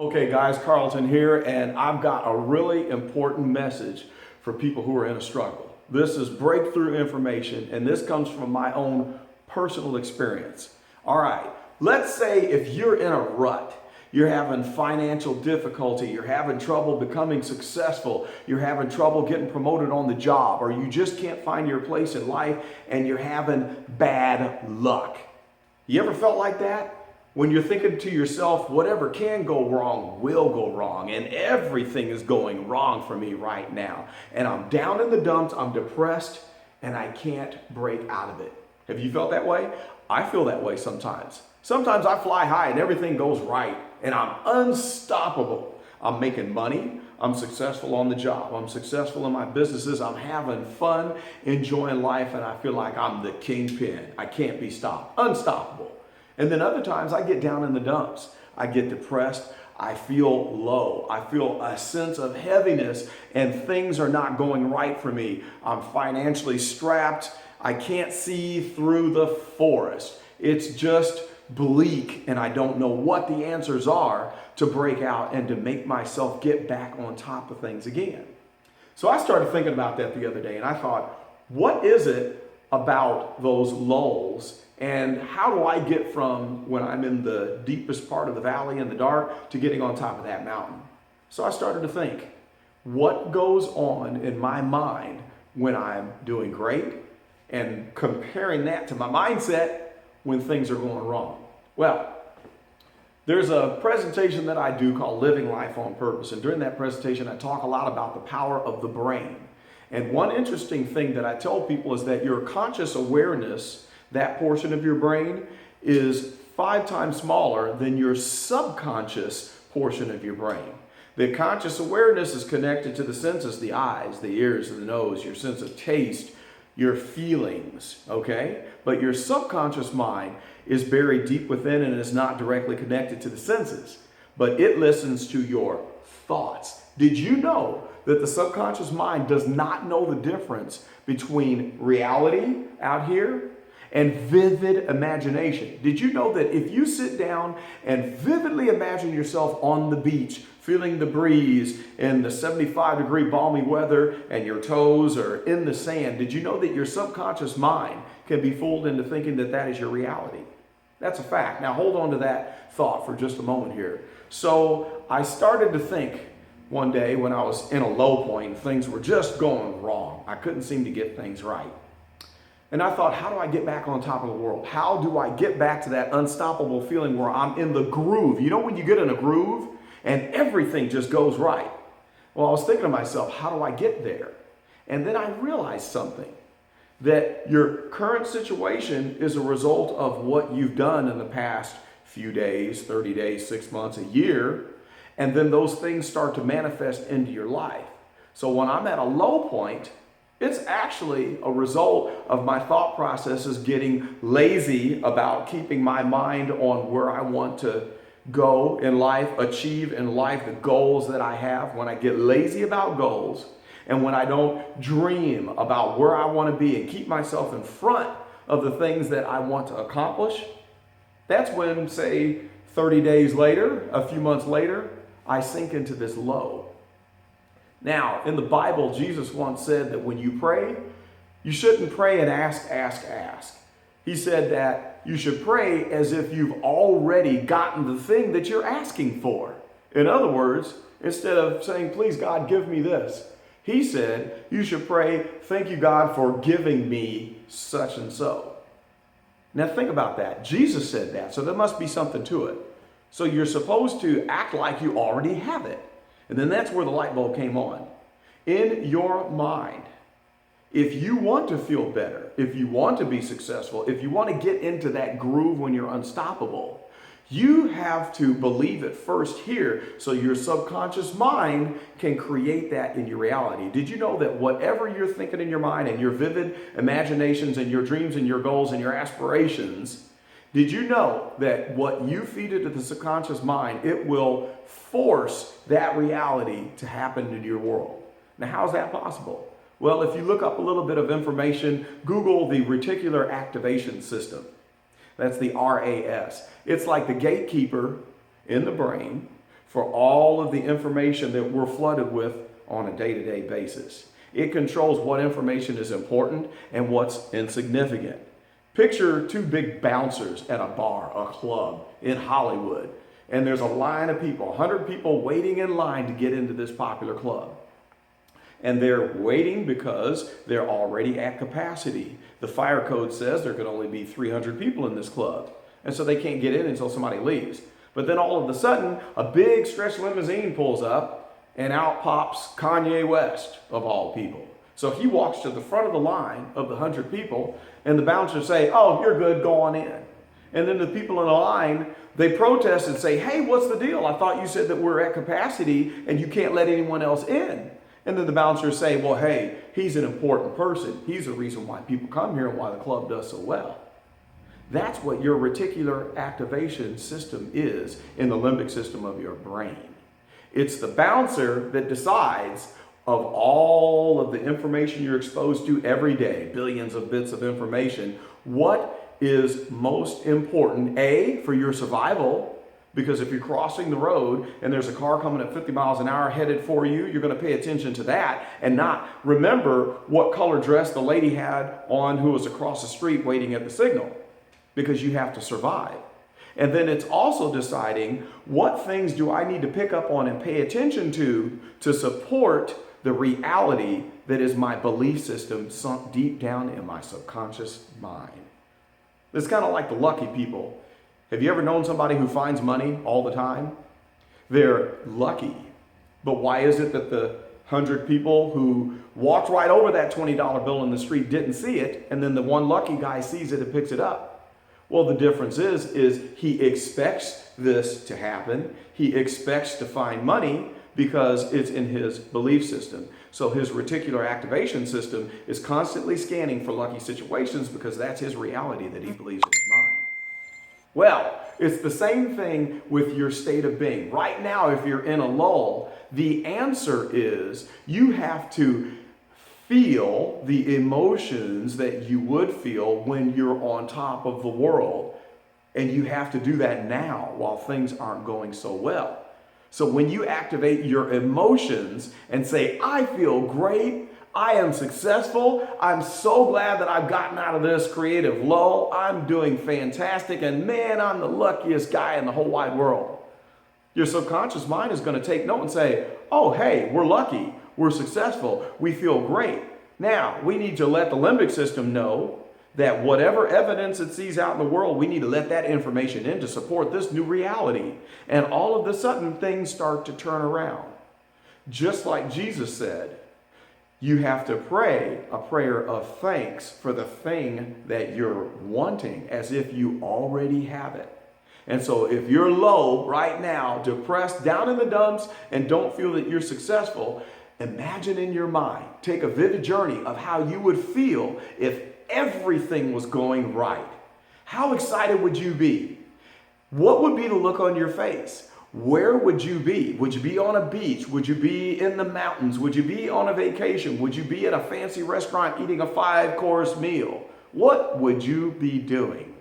Okay guys, Carlton here, and I've got a really important message for people who are in a struggle. This is breakthrough information, and this comes from my own personal experience. All right, let's say if you're in a rut, you're having financial difficulty, you're having trouble becoming successful, you're having trouble getting promoted on the job, or you just can't find your place in life and you're having bad luck. You ever felt like that? When you're thinking to yourself, whatever can go wrong will go wrong, and everything is going wrong for me right now. And I'm down in the dumps, I'm depressed, and I can't break out of it. Have you felt that way? I feel that way sometimes. Sometimes I fly high and everything goes right, and I'm unstoppable. I'm making money, I'm successful on the job, I'm successful in my businesses, I'm having fun, enjoying life, and I feel like I'm the kingpin. I can't be stopped, unstoppable. And then other times I get down in the dumps. I get depressed. I feel low. I feel a sense of heaviness and things are not going right for me. I'm financially strapped. I can't see through the forest. It's just bleak and I don't know what the answers are to break out and to make myself get back on top of things again. So I started thinking about that the other day and I thought, what is it about those lulls? And how do I get from when I'm in the deepest part of the valley in the dark to getting on top of that mountain? So I started to think, what goes on in my mind when I'm doing great and comparing that to my mindset when things are going wrong? Well, there's a presentation that I do called Living Life on Purpose. And during that presentation, I talk a lot about the power of the brain. And one interesting thing that I tell people is that your conscious awareness, that portion of your brain, is 5 times smaller than your subconscious portion of your brain. The conscious awareness is connected to the senses, the eyes, the ears, and the nose, your sense of taste, your feelings, okay? But your subconscious mind is buried deep within and is not directly connected to the senses, but it listens to your thoughts. Did you know that the subconscious mind does not know the difference between reality out here and vivid imagination? Did you know that if you sit down and vividly imagine yourself on the beach, feeling the breeze in the 75-degree balmy weather and your toes are in the sand, did you know that your subconscious mind can be fooled into thinking that that is your reality? That's a fact. Now hold on to that thought for just a moment here. So I started to think one day when I was in a low point, things were just going wrong. I couldn't seem to get things right. And I thought, how do I get back on top of the world? How do I get back to that unstoppable feeling where I'm in the groove? You know when you get in a groove and everything just goes right? Well, I was thinking to myself, how do I get there? And then I realized something, that your current situation is a result of what you've done in the past few days, 30 days, 6 months, a year, and then those things start to manifest into your life. So when I'm at a low point, it's actually a result of my thought processes getting lazy about keeping my mind on where I want to go in life, achieve in life, the goals that I have. When I get lazy about goals and when I don't dream about where I want to be and keep myself in front of the things that I want to accomplish, that's when, say, 30 days later, a few months later, I sink into this low. Now, in the Bible, Jesus once said that when you pray, you shouldn't pray and ask. He said that you should pray as if you've already gotten the thing that you're asking for. In other words, instead of saying, please God, give me this, he said you should pray, thank you God for giving me such and so. Now think about that. Jesus said that, so there must be something to it. So you're supposed to act like you already have it. And then that's where the light bulb came on. In your mind, if you want to feel better, if you want to be successful, if you want to get into that groove when you're unstoppable, you have to believe it first here so your subconscious mind can create that in your reality. Did you know that whatever you're thinking in your mind and your vivid imaginations and your dreams and your goals and your aspirations, did you know that what you feed into the subconscious mind, it will force that reality to happen in your world? Now, how is that possible? Well, if you look up a little bit of information, Google the reticular activation system. That's the RAS. It's like the gatekeeper in the brain for all of the information that we're flooded with on a day-to-day basis. It controls what information is important and what's insignificant. Picture two big bouncers at a bar, a club in Hollywood, and there's a line of people, 100 people waiting in line to get into this popular club. And they're waiting because they're already at capacity. The fire code says there can only be 300 people in this club. And so they can't get in until somebody leaves. But then all of a sudden, a big stretch limousine pulls up and out pops Kanye West, of all people. So he walks to the front of the line of the 100 people, and the bouncers say, "Oh, you're good, go on in." And then the people in the line, they protest and say, "Hey, what's the deal? I thought you said that we're at capacity and you can't let anyone else in." And then the bouncers say, "Well, hey, he's an important person. He's the reason why people come here and why the club does so well." That's what your reticular activation system is in the limbic system of your brain. It's the bouncer that decides of all of the information you're exposed to every day, billions of bits of information, what is most important, A, for your survival, because if you're crossing the road and there's a car coming at 50 miles an hour headed for you, you're going to pay attention to that and not remember what color dress the lady had on who was across the street waiting at the signal, because you have to survive. And then it's also deciding what things do I need to pick up on and pay attention to support the reality that is my belief system sunk deep down in my subconscious mind. It's kind of like the lucky people. Have you ever known somebody who finds money all the time? They're lucky. But why is it that the 100 people who walked right over that $20 bill in the street didn't see it, and then the one lucky guy sees it and picks it up? Well, the difference is he expects this to happen. He expects to find money because it's in his belief system. So his reticular activation system is constantly scanning for lucky situations because that's his reality that he believes in his mind. Well, it's the same thing with your state of being. Right now, if you're in a lull, the answer is you have to feel the emotions that you would feel when you're on top of the world. And you have to do that now while things aren't going so well. So when you activate your emotions and say, "I feel great, I am successful, I'm so glad that I've gotten out of this creative lull, I'm doing fantastic, and man, I'm the luckiest guy in the whole wide world," your subconscious mind is going to take note and say, "Oh, hey, we're lucky. We're successful. We feel great." Now, we need to let the limbic system know that whatever evidence it sees out in the world, we need to let that information in to support this new reality. And all of a sudden, things start to turn around. Just like Jesus said, you have to pray a prayer of thanks for the thing that you're wanting, as if you already have it. And so if you're low right now, depressed, down in the dumps, and don't feel that you're successful, imagine in your mind, take a vivid journey of how you would feel if everything was going right. How excited would you be? What would be the look on your face? Where would you be? Would you be on a beach? Would you be in the mountains? Would you be on a vacation? Would you be at a fancy restaurant eating a 5-course meal? What would you be doing?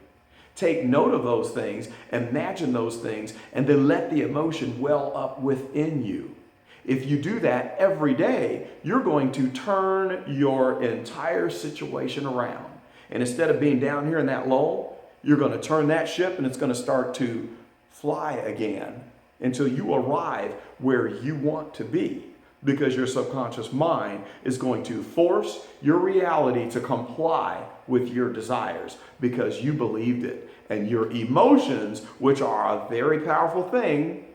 Take note of those things, imagine those things, and then let the emotion well up within you. If you do that every day, you're going to turn your entire situation around. And instead of being down here in that lull, you're going to turn that ship and it's going to start to fly again until you arrive where you want to be. Because your subconscious mind is going to force your reality to comply with your desires because you believed it. And your emotions, which are a very powerful thing,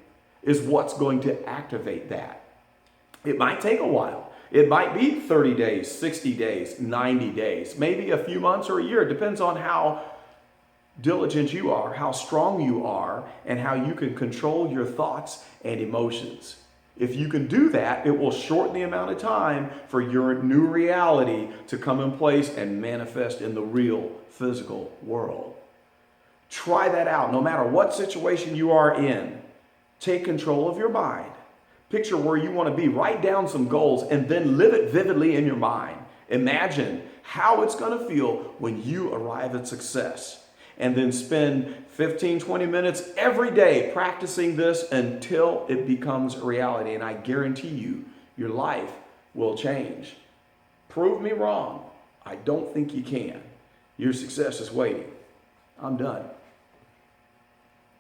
is what's going to activate that. It might take a while. It might be 30 days, 60 days, 90 days, maybe a few months or a year. It depends on how diligent you are, how strong you are, and how you can control your thoughts and emotions. If you can do that, it will shorten the amount of time for your new reality to come in place and manifest in the real physical world. Try that out. No matter what situation you are in, take control of your mind. Picture where you want to be. Write down some goals and then live it vividly in your mind. Imagine how it's going to feel when you arrive at success. and then spend 15, 20 minutes every day practicing this until it becomes a reality. And I guarantee you, your life will change. Prove me wrong. I don't think you can. Your success is waiting. I'm done.